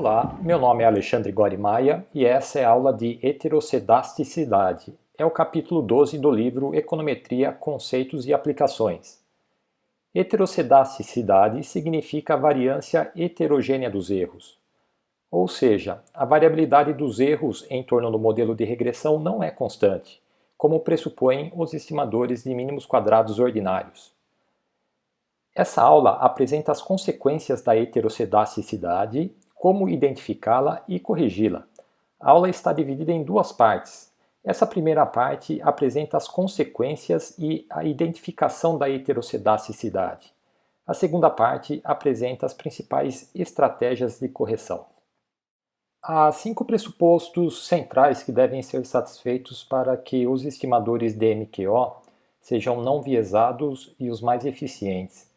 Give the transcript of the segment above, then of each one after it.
Olá, meu nome é Alexandre Gorimaia e essa é a aula de heterocedasticidade. É o capítulo 12 do livro Econometria, Conceitos e Aplicações. Heterocedasticidade significa a variância heterogênea dos erros. Ou seja, a variabilidade dos erros em torno do modelo de regressão não é constante, como pressupõem os estimadores de mínimos quadrados ordinários. Essa aula apresenta as consequências da heterocedasticidade, como identificá-la e corrigi-la. A aula está dividida em duas partes. Essa primeira parte apresenta as consequências e a identificação da heterocedasticidade. A segunda parte apresenta as principais estratégias de correção. Há 5 pressupostos centrais que devem ser satisfeitos para que os estimadores de MQO sejam não viesados e os mais eficientes.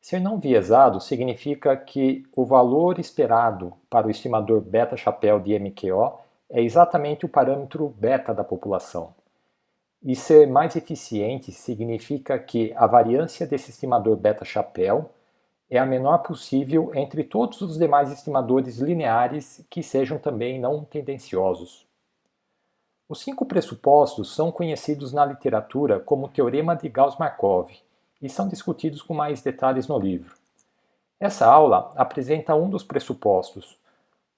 Ser não viesado significa que o valor esperado para o estimador beta-chapéu de MQO é exatamente o parâmetro beta da população. E ser mais eficiente significa que a variância desse estimador beta-chapéu é a menor possível entre todos os demais estimadores lineares que sejam também não tendenciosos. Os 5 pressupostos são conhecidos na literatura como Teorema de Gauss-Markov e são discutidos com mais detalhes no livro. Essa aula apresenta um dos pressupostos,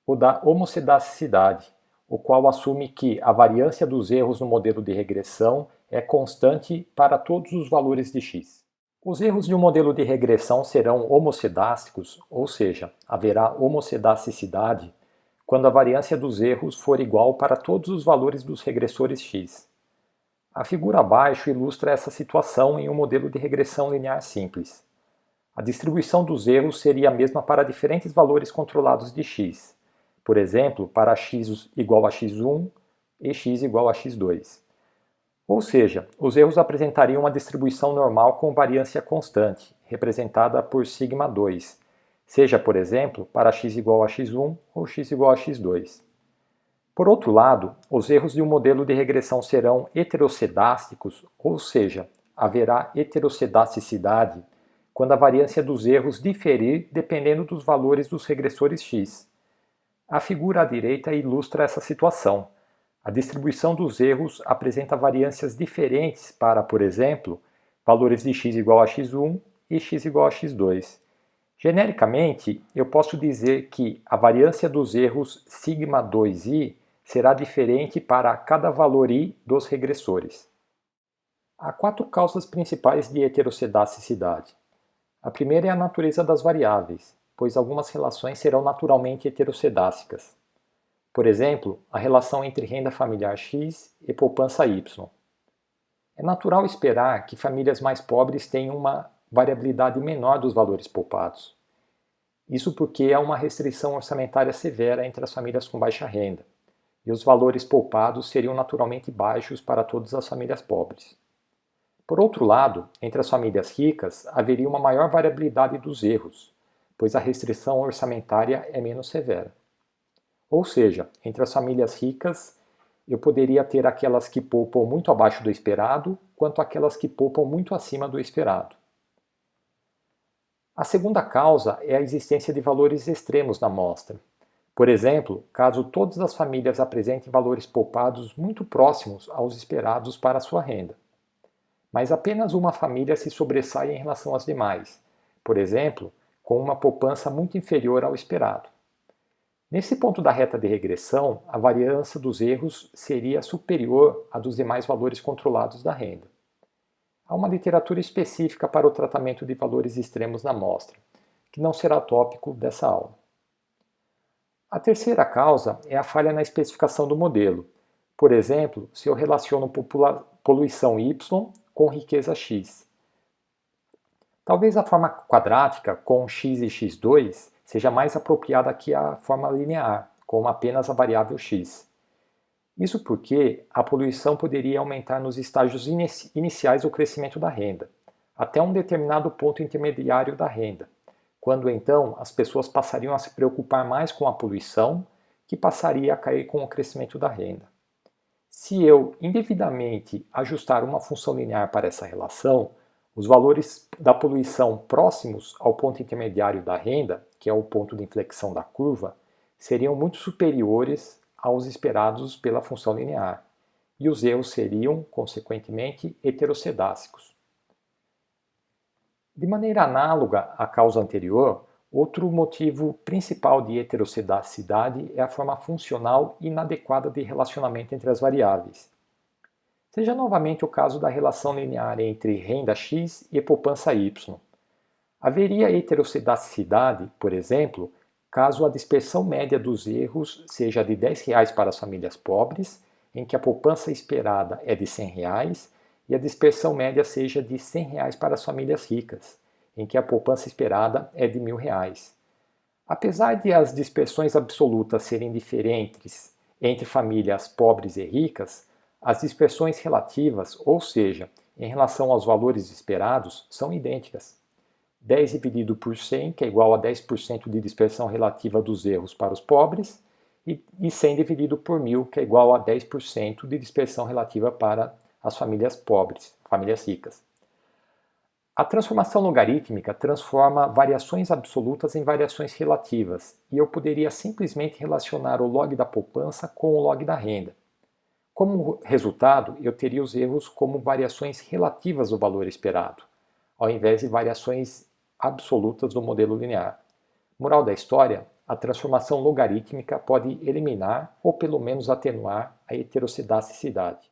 o da homocedasticidade, o qual assume que a variância dos erros no modelo de regressão é constante para todos os valores de x. Os erros de um modelo de regressão serão homocedásticos, ou seja, haverá homocedasticidade, quando a variância dos erros for igual para todos os valores dos regressores x. A figura abaixo ilustra essa situação em um modelo de regressão linear simples. A distribuição dos erros seria a mesma para diferentes valores controlados de x, por exemplo, para x igual a x1 e x igual a x2. Ou seja, os erros apresentariam uma distribuição normal com variância constante, representada por σ2, seja, por exemplo, para x igual a x1 ou x igual a x2. Por outro lado, os erros de um modelo de regressão serão heterocedásticos, ou seja, haverá heterocedasticidade quando a variância dos erros diferir dependendo dos valores dos regressores x. A figura à direita ilustra essa situação. A distribuição dos erros apresenta variâncias diferentes para, por exemplo, valores de x igual a x1 e x igual a x2. Genericamente, eu posso dizer que a variância dos erros σ2i será diferente para cada valor i dos regressores. Há 4 causas principais de heterocedasticidade. A primeira é a natureza das variáveis, pois algumas relações serão naturalmente heterocedásticas. Por exemplo, a relação entre renda familiar x e poupança y. É natural esperar que famílias mais pobres tenham uma variabilidade menor dos valores poupados. Isso porque há uma restrição orçamentária severa entre as famílias com baixa renda, e os valores poupados seriam naturalmente baixos para todas as famílias pobres. Por outro lado, entre as famílias ricas haveria uma maior variabilidade dos erros, pois a restrição orçamentária é menos severa. Ou seja, entre as famílias ricas, eu poderia ter aquelas que poupam muito abaixo do esperado, quanto aquelas que poupam muito acima do esperado. A segunda causa é a existência de valores extremos na amostra. Por exemplo, caso todas as famílias apresentem valores poupados muito próximos aos esperados para a sua renda. Mas apenas uma família se sobressai em relação às demais, por exemplo, com uma poupança muito inferior ao esperado. Nesse ponto da reta de regressão, a variância dos erros seria superior à dos demais valores controlados da renda. Há uma literatura específica para o tratamento de valores extremos na amostra, que não será tópico dessa aula. A terceira causa é a falha na especificação do modelo. Por exemplo, se eu relaciono poluição y com riqueza x. Talvez a forma quadrática com x e x2 seja mais apropriada que a forma linear, com apenas a variável x. Isso porque a poluição poderia aumentar nos estágios iniciais do crescimento da renda, até um determinado ponto intermediário da renda, quando então as pessoas passariam a se preocupar mais com a poluição, que passaria a cair com o crescimento da renda. Se eu indevidamente ajustar uma função linear para essa relação, os valores da poluição próximos ao ponto intermediário da renda, que é o ponto de inflexão da curva, seriam muito superiores aos esperados pela função linear, e os erros seriam, consequentemente, heterocedácicos. De maneira análoga à causa anterior, outro motivo principal de heterocedacidade é a forma funcional inadequada de relacionamento entre as variáveis. Seja novamente o caso da relação linear entre renda X e poupança Y. Haveria heterocedacidade, por exemplo, caso a dispersão média dos erros seja de R$ 10 para as famílias pobres, em que a poupança esperada é de R$ 100, e a dispersão média seja de R$ 100 para as famílias ricas, em que a poupança esperada é de R$ 1.000. Apesar de as dispersões absolutas serem diferentes entre famílias pobres e ricas, as dispersões relativas, ou seja, em relação aos valores esperados, são idênticas. 10 dividido por 100, que é igual a 10% de dispersão relativa dos erros para os pobres, e 100 dividido por 1.000, que é igual a 10% de dispersão relativa para as famílias pobres, famílias ricas. A transformação logarítmica transforma variações absolutas em variações relativas, e eu poderia simplesmente relacionar o log da poupança com o log da renda. Como resultado, eu teria os erros como variações relativas do valor esperado, ao invés de variações absolutas do modelo linear. Moral da história: a transformação logarítmica pode eliminar ou pelo menos atenuar a heterocedacidade.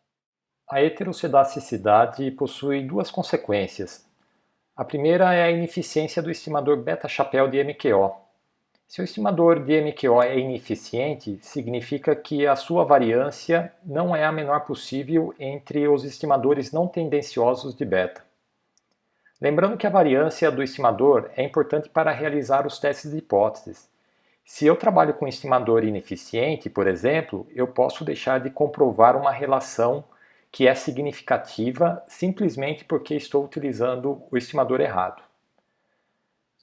A heterocedacidade possui duas consequências. A primeira é a ineficiência do estimador beta-chapéu de MQO. Se o estimador de MQO é ineficiente, significa que a sua variância não é a menor possível entre os estimadores não tendenciosos de beta. Lembrando que a variância do estimador é importante para realizar os testes de hipóteses. Se eu trabalho com um estimador ineficiente, por exemplo, eu posso deixar de comprovar uma relação que é significativa simplesmente porque estou utilizando o estimador errado.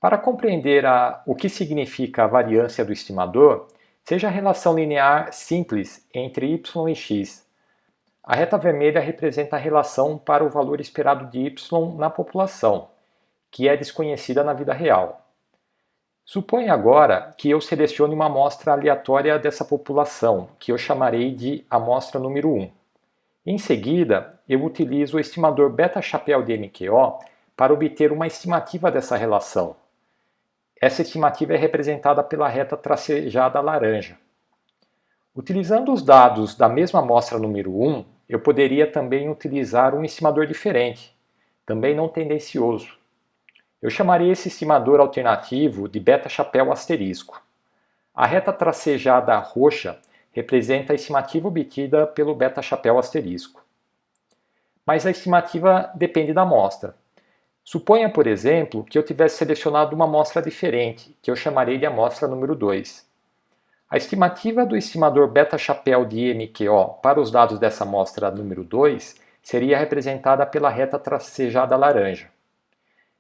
Para compreender o que significa a variância do estimador, seja a relação linear simples entre y e x. A reta vermelha representa a relação para o valor esperado de y na população, que é desconhecida na vida real. Suponha agora que eu selecione uma amostra aleatória dessa população, que eu chamarei de amostra número 1. Em seguida, eu utilizo o estimador beta-chapéu de MQO para obter uma estimativa dessa relação. Essa estimativa é representada pela reta tracejada laranja. Utilizando os dados da mesma amostra número 1, eu poderia também utilizar um estimador diferente, também não tendencioso. Eu chamaria esse estimador alternativo de beta-chapéu asterisco. A reta tracejada roxa representa a estimativa obtida pelo beta-chapéu asterisco. Mas a estimativa depende da amostra. Suponha, por exemplo, que eu tivesse selecionado uma amostra diferente, que eu chamarei de amostra número 2. A estimativa do estimador beta-chapéu de MQO para os dados dessa amostra número 2 seria representada pela reta tracejada laranja.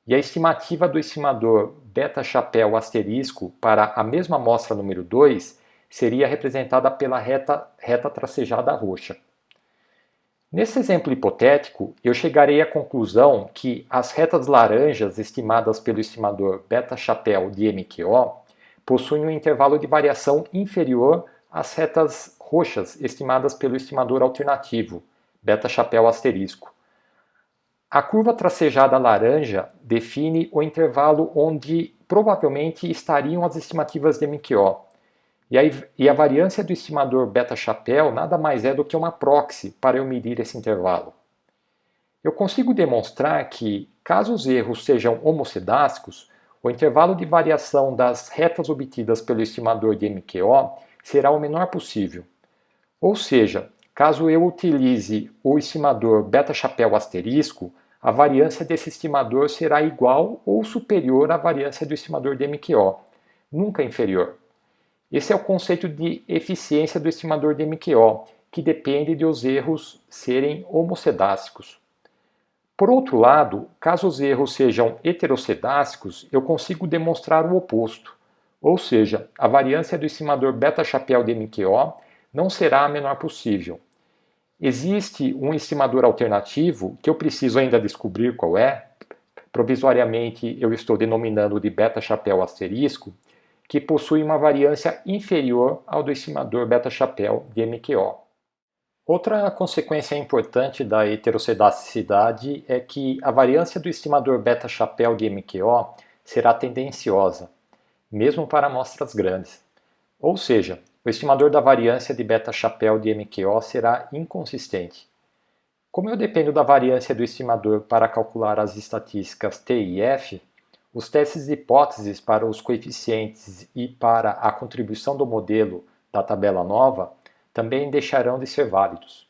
E a estimativa do estimador beta-chapéu asterisco para a mesma amostra número 2 seria representada pela reta tracejada roxa. Nesse exemplo hipotético, eu chegarei à conclusão que as retas laranjas estimadas pelo estimador beta-chapéu de MQO possuem um intervalo de variação inferior às retas roxas estimadas pelo estimador alternativo, beta-chapéu asterisco. A curva tracejada laranja define o intervalo onde provavelmente estariam as estimativas de MQO. E a variância do estimador beta-chapéu nada mais é do que uma proxy para eu medir esse intervalo. Eu consigo demonstrar que, caso os erros sejam homocedácicos, o intervalo de variação das retas obtidas pelo estimador de MQO será o menor possível. Ou seja, caso eu utilize o estimador beta-chapéu asterisco, a variância desse estimador será igual ou superior à variância do estimador de MQO, nunca inferior. Esse é o conceito de eficiência do estimador de MQO, que depende de os erros serem homocedácicos. Por outro lado, caso os erros sejam heterocedácicos, eu consigo demonstrar o oposto, ou seja, a variância do estimador beta-chapéu de MQO não será a menor possível. Existe um estimador alternativo que eu preciso ainda descobrir qual é, provisoriamente eu estou denominando de beta-chapéu asterisco, que possui uma variância inferior ao do estimador beta-chapéu de MQO. Outra consequência importante da heterossedasticidade é que a variância do estimador beta-chapéu de MQO será tendenciosa, mesmo para amostras grandes. Ou seja, o estimador da variância de beta-chapéu de MQO será inconsistente. Como eu dependo da variância do estimador para calcular as estatísticas T e F, os testes de hipóteses para os coeficientes e para a contribuição do modelo da tabela nova também deixarão de ser válidos.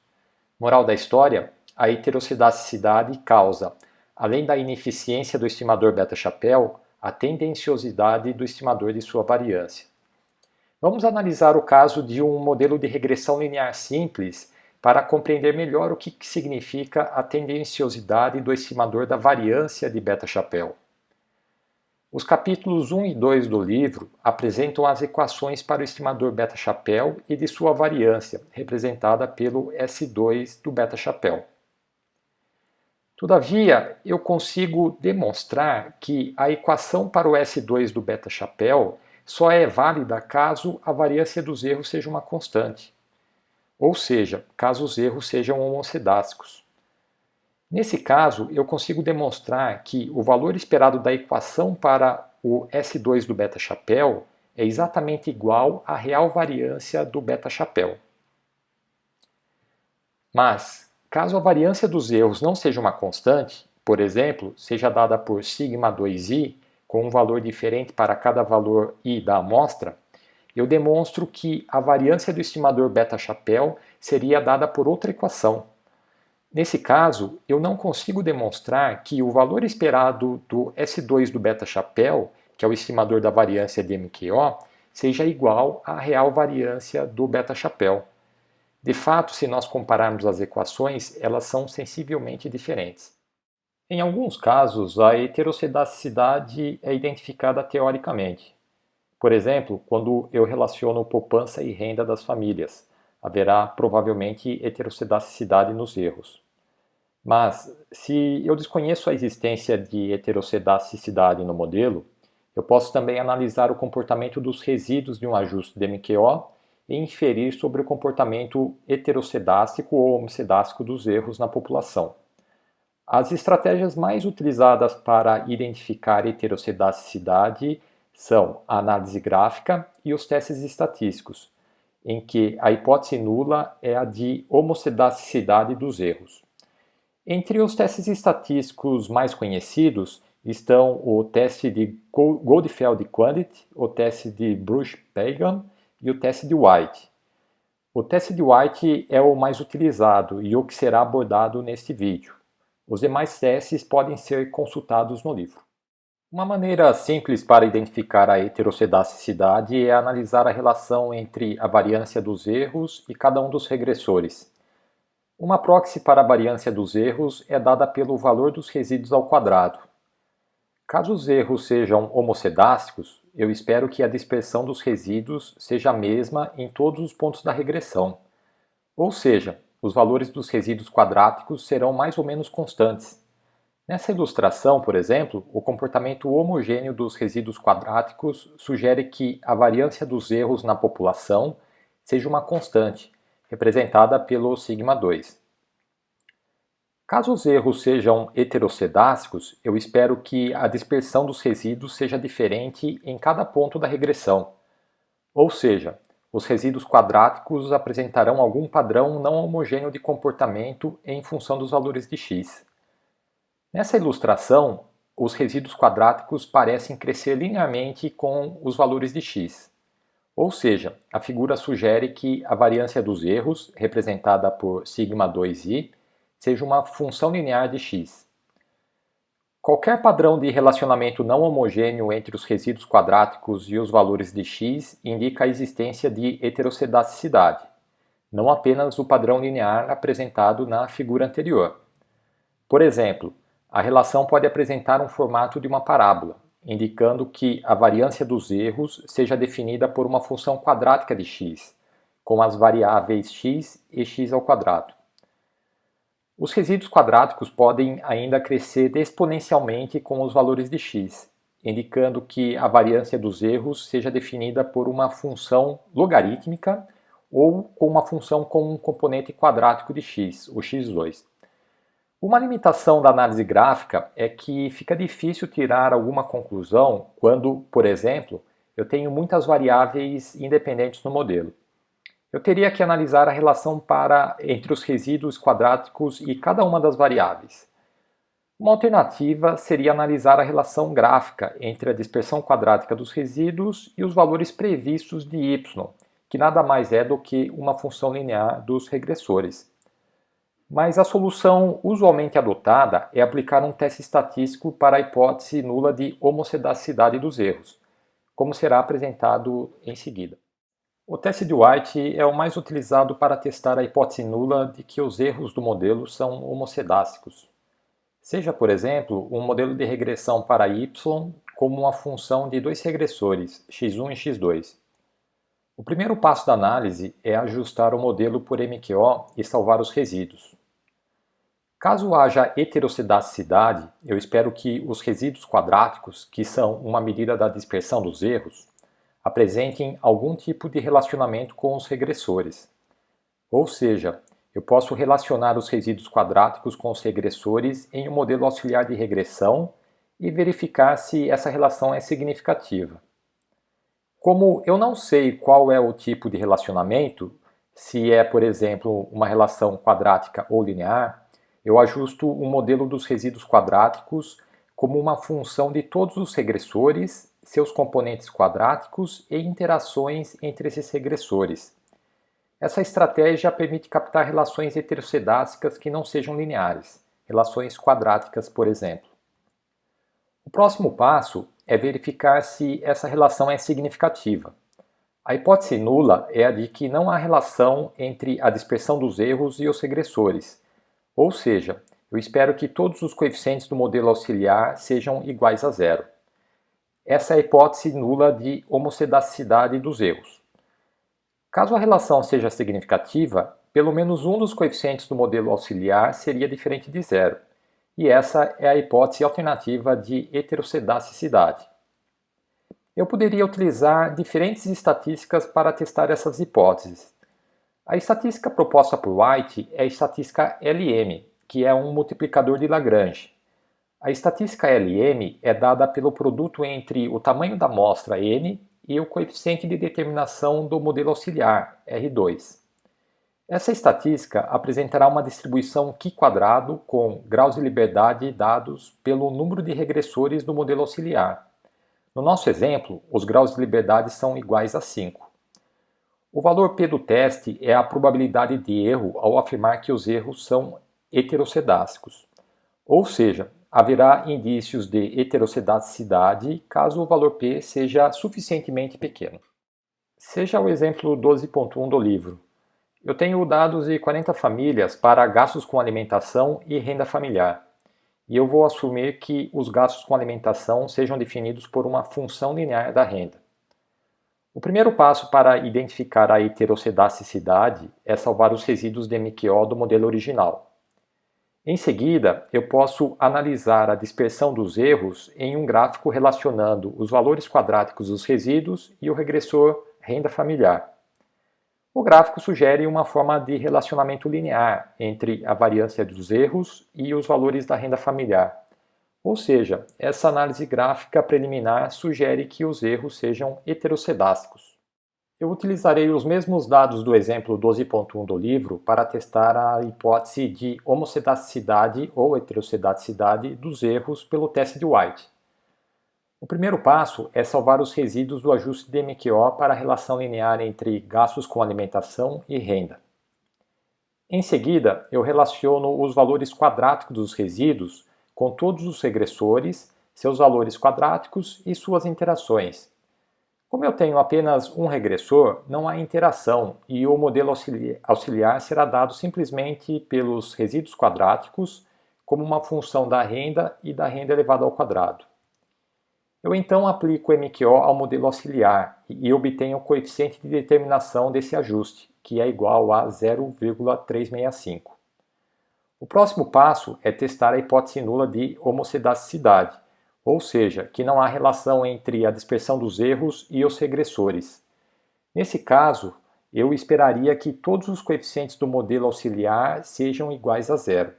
Moral da história: a heterossedasticidade causa, além da ineficiência do estimador beta-chapéu, a tendenciosidade do estimador de sua variância. Vamos analisar o caso de um modelo de regressão linear simples para compreender melhor o que significa a tendenciosidade do estimador da variância de beta-chapéu. Os capítulos 1 e 2 do livro apresentam as equações para o estimador beta-chapéu e de sua variância, representada pelo S2 do beta-chapéu. Todavia, eu consigo demonstrar que a equação para o S2 do beta-chapéu só é válida caso a variância dos erros seja uma constante, ou seja, caso os erros sejam homocedásticos. Nesse caso, eu consigo demonstrar que o valor esperado da equação para o S2 do beta-chapéu é exatamente igual à real variância do beta-chapéu. Mas, caso a variância dos erros não seja uma constante, por exemplo, seja dada por σ2i, com um valor diferente para cada valor i da amostra, eu demonstro que a variância do estimador beta-chapéu seria dada por outra equação. Nesse caso, eu não consigo demonstrar que o valor esperado do S2 do beta-chapéu, que é o estimador da variância de MQO, seja igual à real variância do beta-chapéu. De fato, se nós compararmos as equações, elas são sensivelmente diferentes. Em alguns casos, a heterossedasticidade é identificada teoricamente. Por exemplo, quando eu relaciono poupança e renda das famílias, haverá provavelmente heterossedasticidade nos erros. Mas, se eu desconheço a existência de heterossedasticidade no modelo, eu posso também analisar o comportamento dos resíduos de um ajuste de MQO e inferir sobre o comportamento heterossedástico ou homocedástico dos erros na população. As estratégias mais utilizadas para identificar heterossedasticidade são a análise gráfica e os testes estatísticos, em que a hipótese nula é a de homocedasticidade dos erros. Entre os testes estatísticos mais conhecidos estão o teste de Goldfeld-Quandt, o teste de Bruch-Pagan e o teste de White. O teste de White é o mais utilizado e o que será abordado neste vídeo. Os demais testes podem ser consultados no livro. Uma maneira simples para identificar a heterossedasticidade é analisar a relação entre a variância dos erros e cada um dos regressores. Uma proxy para a variância dos erros é dada pelo valor dos resíduos ao quadrado. Caso os erros sejam homocedásticos, eu espero que a dispersão dos resíduos seja a mesma em todos os pontos da regressão. Ou seja, os valores dos resíduos quadráticos serão mais ou menos constantes. Nessa ilustração, por exemplo, o comportamento homogêneo dos resíduos quadráticos sugere que a variância dos erros na população seja uma constante, representada pelo σ2. Caso os erros sejam heterossedásticos, eu espero que a dispersão dos resíduos seja diferente em cada ponto da regressão. Ou seja, os resíduos quadráticos apresentarão algum padrão não homogêneo de comportamento em função dos valores de x. Nessa ilustração, os resíduos quadráticos parecem crescer linearmente com os valores de x. Ou seja, a figura sugere que a variância dos erros, representada por σ2i, seja uma função linear de x. Qualquer padrão de relacionamento não homogêneo entre os resíduos quadráticos e os valores de x indica a existência de heterossedasticidade, não apenas o padrão linear apresentado na figura anterior. Por exemplo, a relação pode apresentar um formato de uma parábola, indicando que a variância dos erros seja definida por uma função quadrática de x, com as variáveis x e x ao quadrado. Os resíduos quadráticos podem ainda crescer exponencialmente com os valores de x, indicando que a variância dos erros seja definida por uma função logarítmica ou com uma função com um componente quadrático de x, o x2. Uma limitação da análise gráfica é que fica difícil tirar alguma conclusão quando, por exemplo, eu tenho muitas variáveis independentes no modelo. Eu teria que analisar a relação entre os resíduos quadráticos e cada uma das variáveis. Uma alternativa seria analisar a relação gráfica entre a dispersão quadrática dos resíduos e os valores previstos de y, que nada mais é do que uma função linear dos regressores. Mas a solução usualmente adotada é aplicar um teste estatístico para a hipótese nula de homocedacidade dos erros, como será apresentado em seguida. O teste de White é o mais utilizado para testar a hipótese nula de que os erros do modelo são homocedácicos. Seja, por exemplo, um modelo de regressão para y como uma função de dois regressores, x1 e x2. O primeiro passo da análise é ajustar o modelo por MQO e salvar os resíduos. Caso haja heterocedaticidade, eu espero que os resíduos quadráticos, que são uma medida da dispersão dos erros, apresentem algum tipo de relacionamento com os regressores. Ou seja, eu posso relacionar os resíduos quadráticos com os regressores em um modelo auxiliar de regressão e verificar se essa relação é significativa. Como eu não sei qual é o tipo de relacionamento, se é, por exemplo, uma relação quadrática ou linear, eu ajusto o modelo dos resíduos quadráticos como uma função de todos os regressores, seus componentes quadráticos e interações entre esses regressores. Essa estratégia permite captar relações heterocedácicas que não sejam lineares, relações quadráticas, por exemplo. O próximo passo é verificar se essa relação é significativa. A hipótese nula é a de que não há relação entre a dispersão dos erros e os regressores, ou seja, eu espero que todos os coeficientes do modelo auxiliar sejam iguais a zero. Essa é a hipótese nula de homocedacidade dos erros. Caso a relação seja significativa, pelo menos um dos coeficientes do modelo auxiliar seria diferente de zero, e essa é a hipótese alternativa de heterocedaticidade. Eu poderia utilizar diferentes estatísticas para testar essas hipóteses. A estatística proposta por White é a estatística LM, que é um multiplicador de Lagrange. A estatística LM é dada pelo produto entre o tamanho da amostra n e o coeficiente de determinação do modelo auxiliar, R2. Essa estatística apresentará uma distribuição Q² com graus de liberdade dados pelo número de regressores do modelo auxiliar. No nosso exemplo, os graus de liberdade são iguais a 5. O valor P do teste é a probabilidade de erro ao afirmar que os erros são heterocedácicos. Ou seja, haverá indícios de heterocedaticidade caso o valor P seja suficientemente pequeno. Seja o exemplo 12.1 do livro. Eu tenho dados de 40 famílias para gastos com alimentação e renda familiar. E eu vou assumir que os gastos com alimentação sejam definidos por uma função linear da renda. O primeiro passo para identificar a heterocedaticidade é salvar os resíduos de MQO do modelo original. Em seguida, eu posso analisar a dispersão dos erros em um gráfico relacionando os valores quadráticos dos resíduos e o regressor renda familiar. O gráfico sugere uma forma de relacionamento linear entre a variância dos erros e os valores da renda familiar. Ou seja, essa análise gráfica preliminar sugere que os erros sejam heterocedácicos. Eu utilizarei os mesmos dados do exemplo 12.1 do livro para testar a hipótese de homocedasticidade ou heterocedaticidade dos erros pelo teste de White. O primeiro passo é salvar os resíduos do ajuste de MQO para a relação linear entre gastos com alimentação e renda. Em seguida, eu relaciono os valores quadráticos dos resíduos com todos os regressores, seus valores quadráticos e suas interações. Como eu tenho apenas um regressor, não há interação e o modelo auxiliar será dado simplesmente pelos resíduos quadráticos como uma função da renda e da renda elevada ao quadrado. Eu então aplico o MQO ao modelo auxiliar e obtenho o coeficiente de determinação desse ajuste, que é igual a 0,365. O próximo passo é testar a hipótese nula de homocedasticidade, ou seja, que não há relação entre a dispersão dos erros e os regressores. Nesse caso, eu esperaria que todos os coeficientes do modelo auxiliar sejam iguais a zero.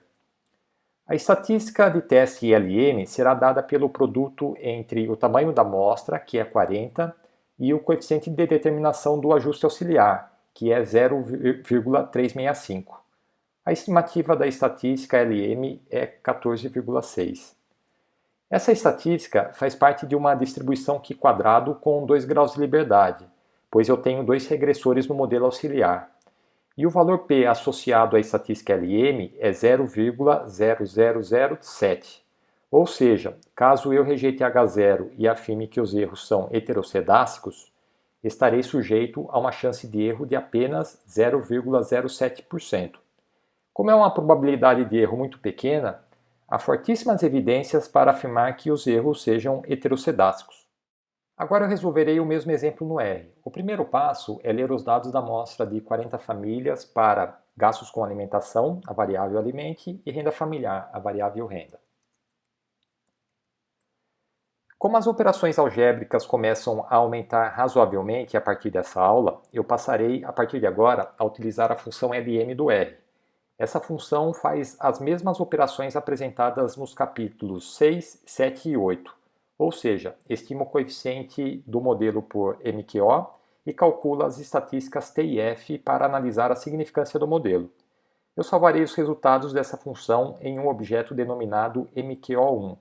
A estatística de teste ILM será dada pelo produto entre o tamanho da amostra, que é 40, e o coeficiente de determinação do ajuste auxiliar, que é 0,365. A estimativa da estatística LM é 14,6. Essa estatística faz parte de uma distribuição Q² com 2 graus de liberdade, pois eu tenho 2 regressores no modelo auxiliar. E o valor P associado à estatística LM é 0,0007. Ou seja, caso eu rejeite H0 e afirme que os erros são heteroscedácicos, estarei sujeito a uma chance de erro de apenas 0,07%. Como é uma probabilidade de erro muito pequena, há fortíssimas evidências para afirmar que os erros sejam heteroscedácicos. Agora eu resolverei o mesmo exemplo no R. O primeiro passo é ler os dados da amostra de 40 famílias para gastos com alimentação, a variável alimente, e renda familiar, a variável renda. Como as operações algébricas começam a aumentar razoavelmente a partir dessa aula, eu passarei, a partir de agora, a utilizar a função LM do R. Essa função faz as mesmas operações apresentadas nos capítulos 6, 7 e 8, ou seja, estima o coeficiente do modelo por MQO e calcula as estatísticas T e F para analisar a significância do modelo. Eu salvarei os resultados dessa função em um objeto denominado MQO1.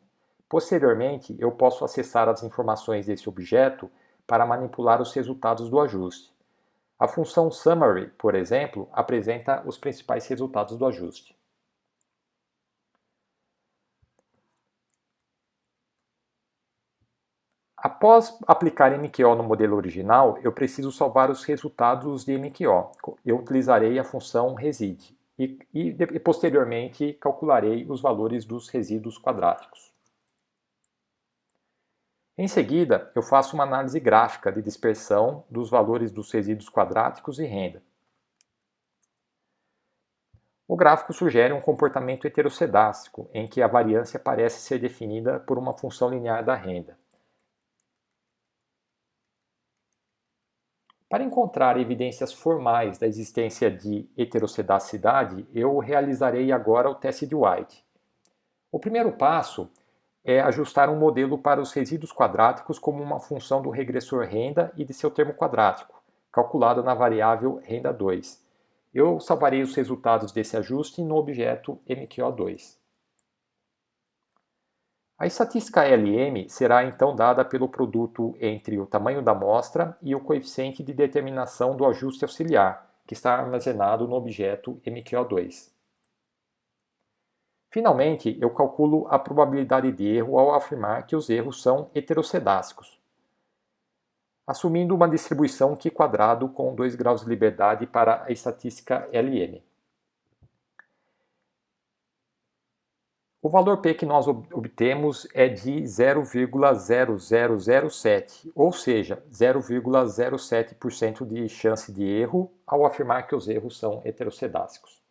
Posteriormente, eu posso acessar as informações desse objeto para manipular os resultados do ajuste. A função summary, por exemplo, apresenta os principais resultados do ajuste. Após aplicar MQO no modelo original, eu preciso salvar os resultados de MQO. Eu utilizarei a função reside e posteriormente calcularei os valores dos resíduos quadráticos. Em seguida, eu faço uma análise gráfica de dispersão dos valores dos resíduos quadráticos e renda. O gráfico sugere um comportamento heteroscedástico, em que a variância parece ser definida por uma função linear da renda. Para encontrar evidências formais da existência de heteroscedacidade, eu realizarei agora o teste de White. O primeiro passo é ajustar um modelo para os resíduos quadráticos como uma função do regressor renda e de seu termo quadrático, calculado na variável renda2. Eu salvarei os resultados desse ajuste no objeto MQO2. A estatística LM será então dada pelo produto entre o tamanho da amostra e o coeficiente de determinação do ajuste auxiliar, que está armazenado no objeto MQO2. Finalmente, eu calculo a probabilidade de erro ao afirmar que os erros são heteroscedácicos, assumindo uma distribuição Q² com 2 graus de liberdade para a estatística LM. O valor P que nós obtemos é de 0,0007, ou seja, 0,07% de chance de erro ao afirmar que os erros são heteroscedácicos.